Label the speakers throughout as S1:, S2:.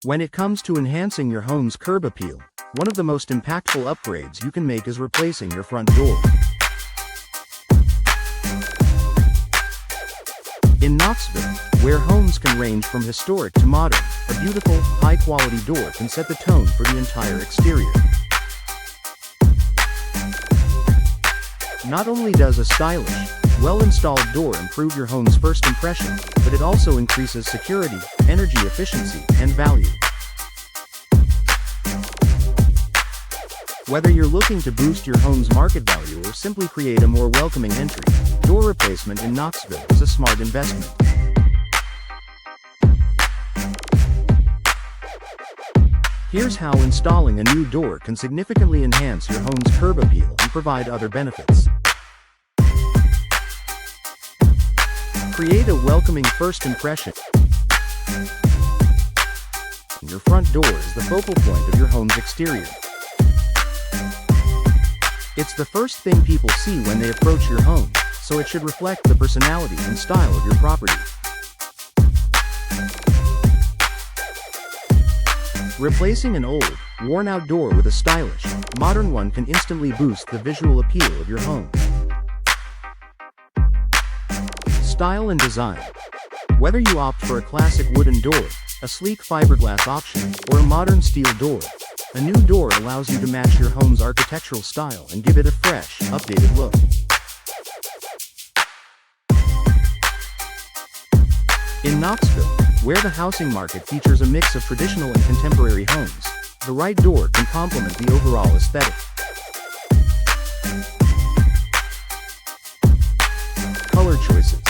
S1: When it comes to enhancing your home's curb appeal, one of the most impactful upgrades you can make is replacing your front door. In Knoxville, where homes can range from historic to modern, a beautiful, high-quality door can set the tone for the entire exterior. Not only does a stylish, well-installed door improve your home's first impression, but it also increases security, energy efficiency, and value. Whether you're looking to boost your home's market value or simply create a more welcoming entry, door replacement in Knoxville is a smart investment. Here's how installing a new door can significantly enhance your home's curb appeal and provide other benefits. Create a welcoming first impression. Your front door is the focal point of your home's exterior. It's the first thing people see when they approach your home, so it should reflect the personality and style of your property. Replacing an old, worn-out door with a stylish, modern one can instantly boost the visual appeal of your home. Style and design. Whether you opt for a classic wooden door, a sleek fiberglass option, or a modern steel door, a new door allows you to match your home's architectural style and give it a fresh, updated look. In Knoxville, where the housing market features a mix of traditional and contemporary homes, the right door can complement the overall aesthetic. Color choices.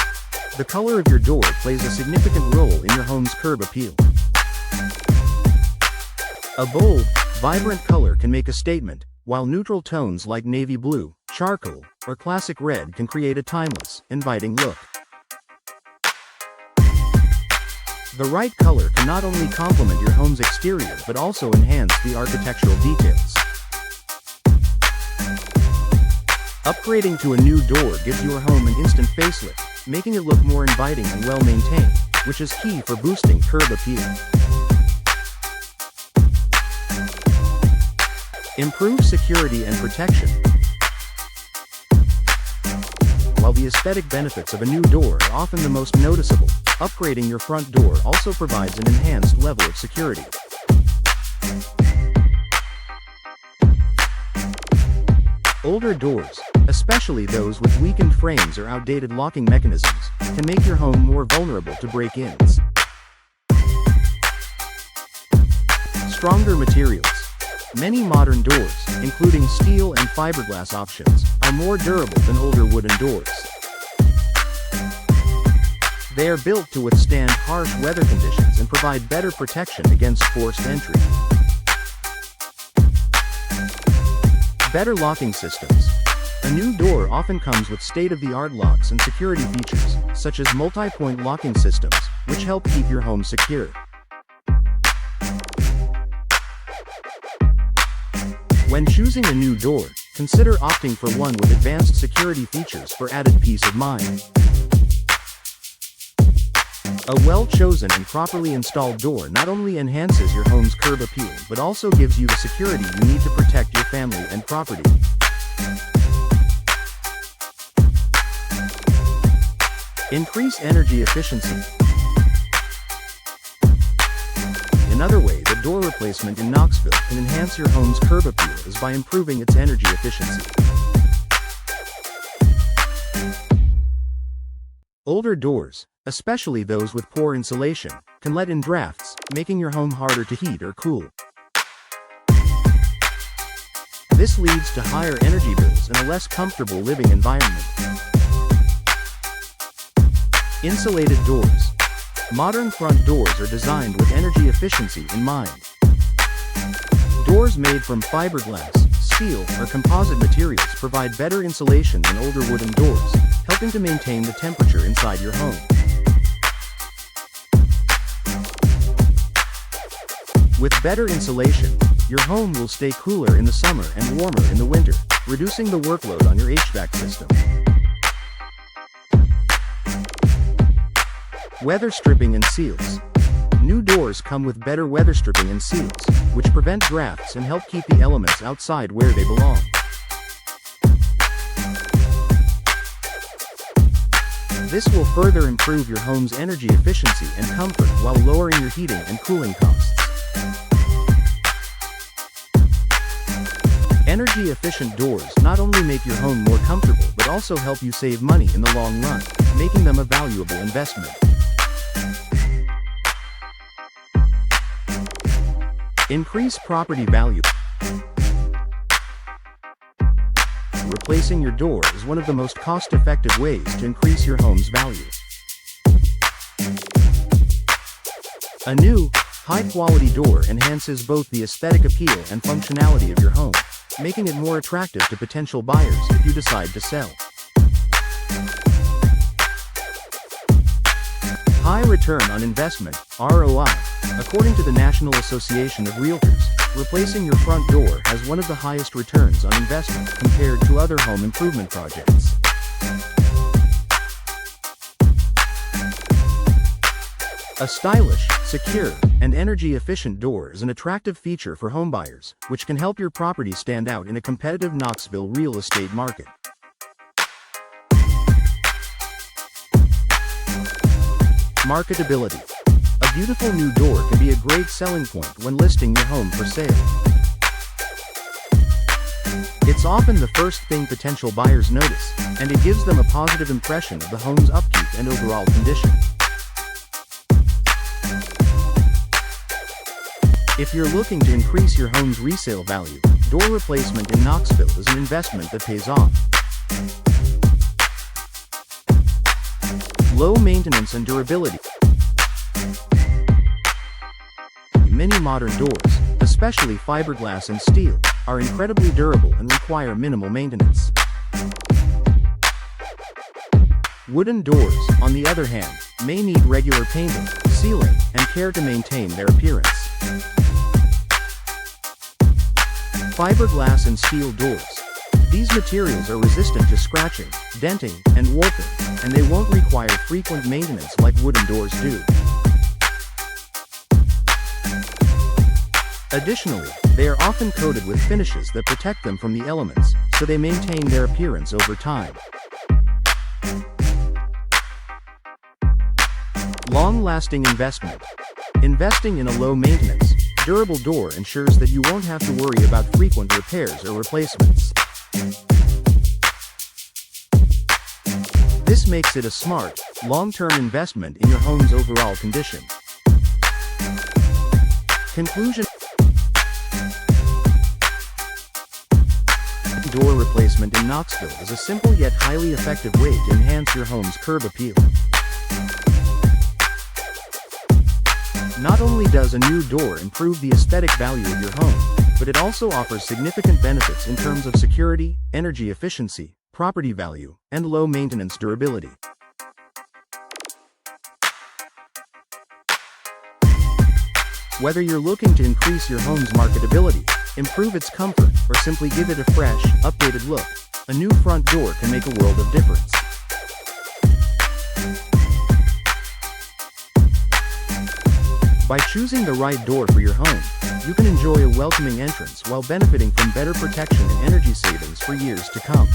S1: The color of your door plays a significant role in your home's curb appeal. A bold, vibrant color can make a statement, while neutral tones like navy blue, charcoal, or classic red can create a timeless, inviting look. The right color can not only complement your home's exterior but also enhance the architectural details. Upgrading to a new door gives your home an instant facelift, making it look more inviting and well-maintained, which is key for boosting curb appeal. Improve security and protection. While the aesthetic benefits of a new door are often the most noticeable, upgrading your front door also provides an enhanced level of security. Older doors, especially those with weakened frames or outdated locking mechanisms, can make your home more vulnerable to break-ins. Stronger materials. Many modern doors, including steel and fiberglass options, are more durable than older wooden doors. They are built to withstand harsh weather conditions and provide better protection against forced entry. Better locking systems. A new door often comes with state-of-the-art locks and security features, such as multi-point locking systems, which help keep your home secure. When choosing a new door, consider opting for one with advanced security features for added peace of mind. A well-chosen and properly installed door not only enhances your home's curb appeal but also gives you the security you need to protect your family and property. Increase energy efficiency. Another way that door replacement in Knoxville can enhance your home's curb appeal is by improving its energy efficiency. Older doors, especially those with poor insulation, can let in drafts, making your home harder to heat or cool. This leads to higher energy bills and a less comfortable living environment. Insulated doors. Modern front doors are designed with energy efficiency in mind. Doors made from fiberglass, steel, or composite materials provide better insulation than older wooden doors, helping to maintain the temperature inside your home. With better insulation, your home will stay cooler in the summer and warmer in the winter, reducing the workload on your HVAC system. Weather stripping and seals. New doors come with better weather stripping and seals, which prevent drafts and help keep the elements outside where they belong. This will further improve your home's energy efficiency and comfort while lowering your heating and cooling costs. Energy-efficient doors not only make your home more comfortable but also help you save money in the long run, making them a valuable investment. Increase property value. Replacing your door is one of the most cost-effective ways to increase your home's value. A new, high-quality door enhances both the aesthetic appeal and functionality of your home, making it more attractive to potential buyers if you decide to sell. High return on investment, ROI. According to the National Association of Realtors, replacing your front door has one of the highest returns on investment compared to other home improvement projects. A stylish, secure, and energy-efficient door is an attractive feature for homebuyers, which can help your property stand out in a competitive Knoxville real estate market. Marketability. A beautiful new door can be a great selling point when listing your home for sale. It's often the first thing potential buyers notice, and it gives them a positive impression of the home's upkeep and overall condition. If you're looking to increase your home's resale value, door replacement in Knoxville is an investment that pays off. Low maintenance and durability. Many modern doors, especially fiberglass and steel, are incredibly durable and require minimal maintenance. Wooden doors, on the other hand, may need regular painting, sealing, and care to maintain their appearance. Fiberglass and steel doors. These materials are resistant to scratching, denting, and warping, and they won't require frequent maintenance like wooden doors do. Additionally, they are often coated with finishes that protect them from the elements, so they maintain their appearance over time. Long-lasting investment. Investing in a low-maintenance, durable door ensures that you won't have to worry about frequent repairs or replacements. This makes it a smart, long-term investment in your home's overall condition. Conclusion. Door replacement in Knoxville is a simple yet highly effective way to enhance your home's curb appeal. Not only does a new door improve the aesthetic value of your home, but it also offers significant benefits in terms of security, energy efficiency, property value, and low maintenance durability. Whether you're looking to increase your home's marketability, improve its comfort, or simply give it a fresh, updated look, a new front door can make a world of difference. By choosing the right door for your home, you can enjoy a welcoming entrance while benefiting from better protection and energy savings for years to come.